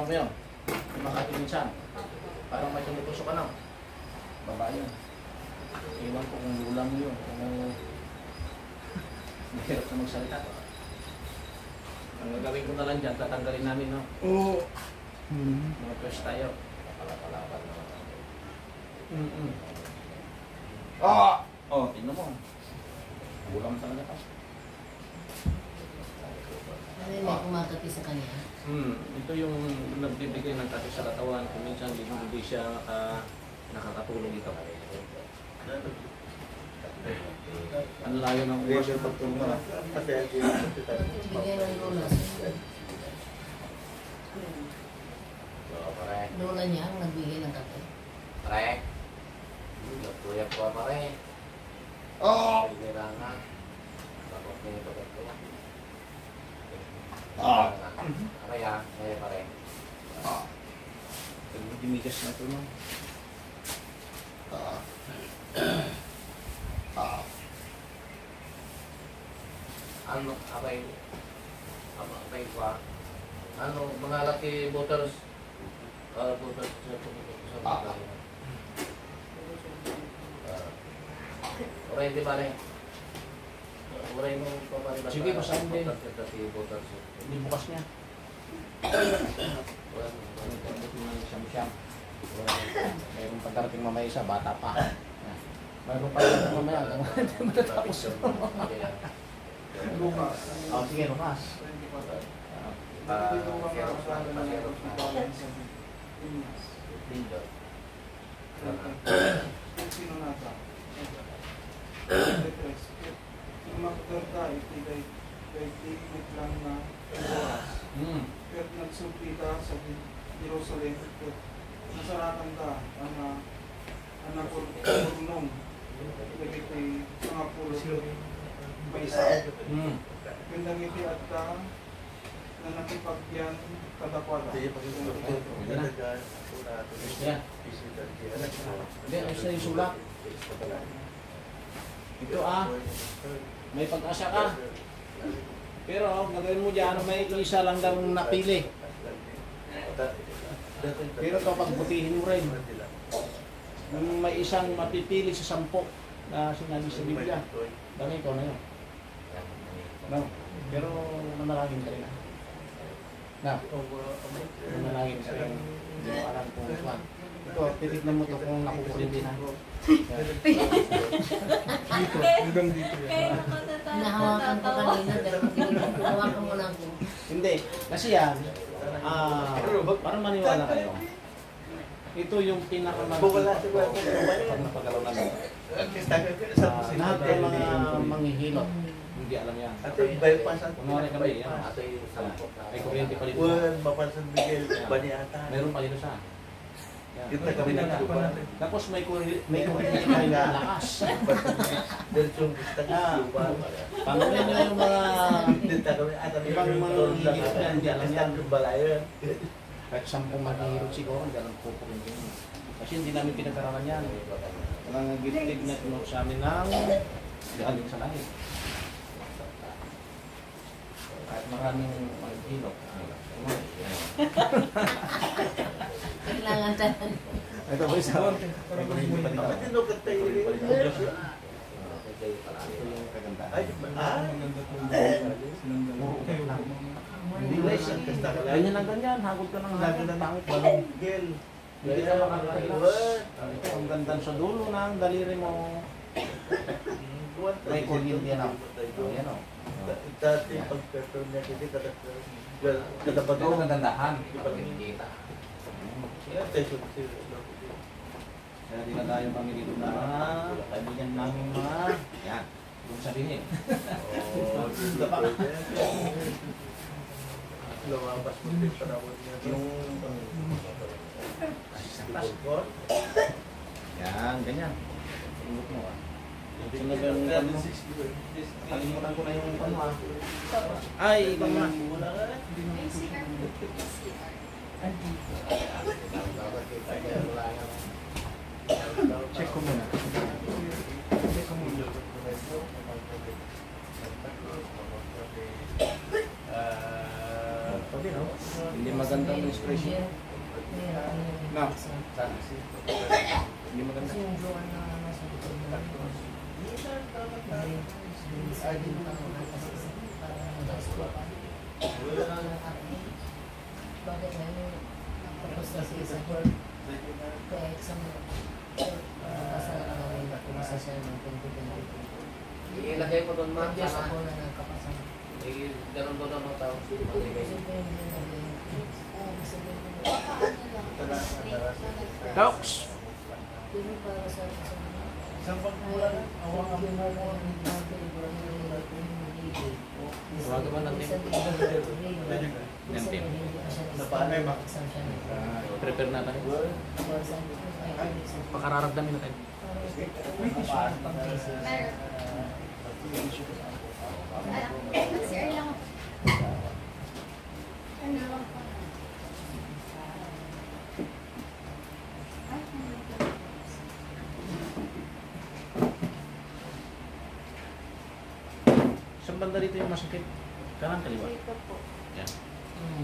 mo yun? Makati minsan. Parang may tumutusok ka na. Baba yun. Iwan ko kung lulang yun. Kung mahirap na magsalita. Ang gagawin ko na lang dyan, tatanggalin namin, no? Oo. Mga press tayo. Palaban naman. Oh, tingnan mo. Bulam talaga ka. Ano yung may kumakati sa kanya? Ito yung nagbibigay ng kati sa katawan. Kung minsan hindi siya nakakatulong ito. Ang layo ng uwas ng pagtulong. Bigay ng lunas. Lola niya ang nagbigay ng kape. Pare. Kuya ko pare. Kailangan. Bakit niya ito ko? Kaya pare. Dimigas na ito, no? Ano, abay pa. Ano, mga laki voters sa bagay. Oray, di ba rin? Oray mo pa pa rin. Sige, pasahin din. Hindi bukas niya. Mayroon pagkarating mamaya isa, bata pa. Mayroon pa rin mamaya. Hindi matatapos. Oh, sige, Lucas. Sino na ito? Yung magdanda, ititigit lang na oras. Pero nagsumpita sa Jerusalem, nasaratan ka, anak ko, nung lagi kay mga pulo, paisa. Gandang iti at ka, na nakipagyan kadakwada. Hindi, ayos na yung sulak. Ito may pag-asa ka. Pero gagawin mo dyan, may isa lang daw napili. Pero ito pagbutihin mo rin. May isang mapipili sa 10 na sinabi sa Biblia. Dami ito na yun. No. Pero manalangin ka rin. Manalangin ka rin. Hindi mo alam kung saan. Ito, titignan mo ito kung nakukulit din na. Dito, hanggang dito yan. Nahawakan ko kanina, pero hawakan mo lang ko. Hindi, kasi yan, parang maniwala kayo. Ito yung pinakamagiging pag napagalaw na lang. Lahat ng mga manghihilot, hindi alam yan. Kunwari kami, yan. May kuryente pa dito. Meron pa dito sa. Tapos may kuryente pa rin na lakas. Pangunin nyo yung mga ibang manghihilot yan, hindi alam yan. Kahit 10 manghihilot siguro, hindi alam po kuryente nyo. Kasi hindi namin pinag-aralan yan. Walang gifted na tunok sa amin ng galing sa langit. Kahit maraming manghihilot. Kailangan tayo. Ito ba isa? Ganyan lang ganyan. Hagod ka ng hagod. Pangit ba? Hindi ka makakailas. Ito ang ganda sa dulo ng daliri mo. May kuryente yan. Yan o. Ito ang gandahan. Kaya di na tayo kami dito na kaibigan namin mga yan. Yung sabihin. Lumabas mo din panahon niya. Yan, ganyan. Tingok mo sunod yung ano mo. Kalimutan ko na yung ano Ay, ibang na. Check ko muna. Hindi maganda ang expression. Na. Hindi maganda. Kasi yung drawer na ano sa likod mo. Sabi mo lang mga kasi parang nag-squat. Bakit ngayon tapos na siya sa work kaya exam mo kasal na ngayon na kumasa siya ng 2022. Ilagay mo doon, ma'am. Pag-yes ako na nagkapasang. Ganun doon ang tao. Docs! Isang pagkulan, awang ang Tawagan mo ng team. Ng team. Prepare na tayo. Pakararamdamin natin. Sir lang. Ano lang pa. Saan banda dito yung masakit? Kanan, kaliwa? Dito po. Yan.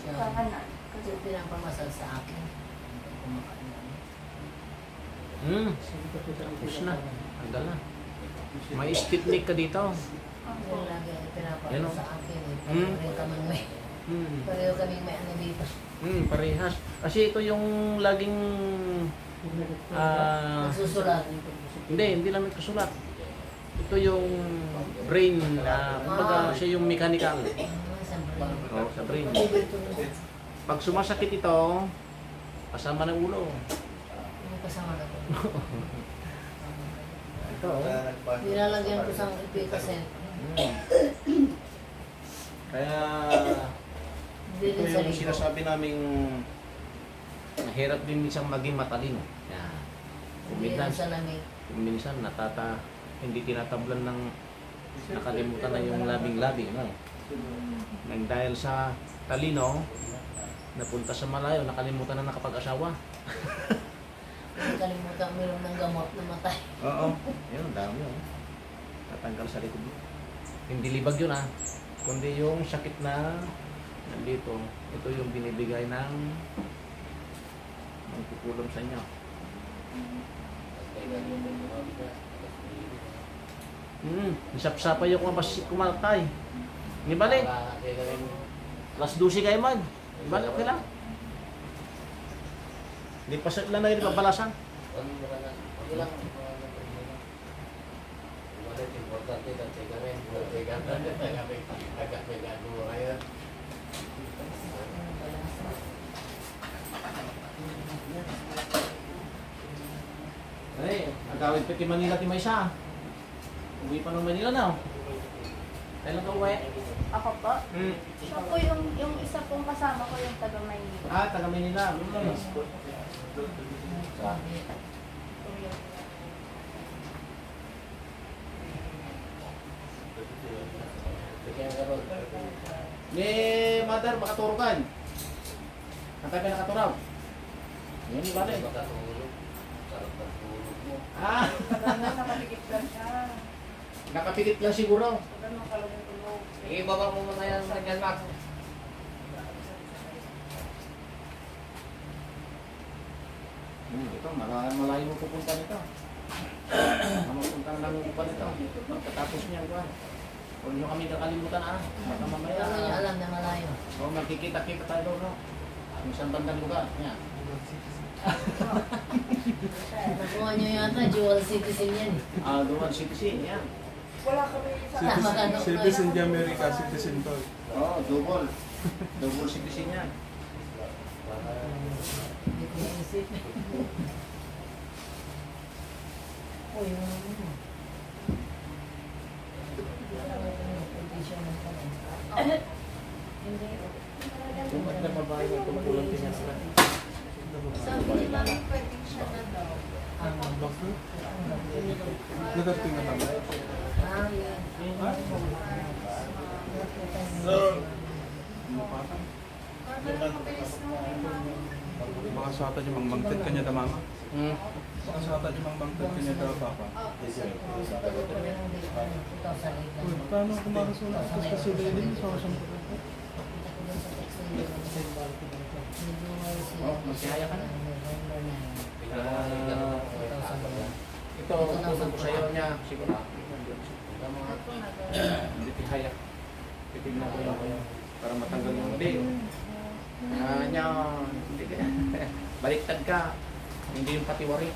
Sa kanan. Kasi pinapamasal sa akin. Kumakain na. Tapos na. Hanggal na. May stiffneck ka dito. Yung lagi Yan, pinapasal oh. sa akin. Pareho kaming may. Pareho kaming may ano dito. Parehas. Kasi ito yung laging... Nagsusulat. hindi lang may kasulat. Ito yung brain, kumbaga siya yung mechanical. Oh, sa brain. Pag sumasakit ito, kasama ng ulo. Yung kasama na ko. Ito, oh. Nilalagyan ko sa ipikasen. Kaya Hindi ito rin sa yung likod. sinasabi naming mahirap din minsan maging matalino. Yan. Hindi rin sa lamig. Kung minsan hindi tinatablan ng nakalimutan na yung labing-labing. No? Nang dahil sa talino, napunta sa malayo, nakalimutan na nakapag-asawa. Kasi kalimutan meron ng gamot na matay. Oo. Yun, ang dami. Oh. Tatanggal sa likod mo. Hindi libag yun kundi yung sakit na nandito. Ito yung binibigay ng kukulong sa inyo. Isap-sapa yung kumatay. Hindi balik. Alas 12 kayo man. Hindi balik, okay lang. Hindi pa lang na yun, papalasan. Ay, agawin pa Manila ti Maysa. Uwi pa ng Manila na. Kailan ka uwi? Ako po. Siya po yung isa pong kasama ko yung taga Maynila. Taga Manila. Ni mother, makaturukan. Ang tabi nakaturaw. Yan yung balik. Nakapigit lang siya. Nakapikit lang siguro. Ganun kalong tulog. Ibaba mo muna yan sa Jan Max. Ito, malayo mo pupunta nito. Mapunta lang yung upan nito. Pagkatapos niya, huwag nyo kami kakalimutan baka mamaya. Ano niya alam na malayo? Magkikita-kita tayo doon, no? Yung isang bandang lugar. Yan. Nakuha niyo yata, dual citizen yan. Duwan citizen, yan. Wala kami sa Citizen di America, citizen to. Double. Double citizen yan. Hindi ko naisip. Uy, ano? Kung ba't nababae mo itong kulang pinasa? Sabi ni Mami, pwedeng siya na daw. Nadating na naman. Baka sa atin yung mangmangtid kanya da mama. Baka sa atin yung mangmangtid kanya da papa. Paano kumakasulat? Kasi din sa kasang Oh, magsihaya ka na. November 9. Ito, tutulong ko sa'yo niya. Siguro. Ako na Hindi tihaya. Titignan ko yun. Para matanggal yung hindi. Niya, hindi ka. Baliktad ka. Hindi yung patiwari.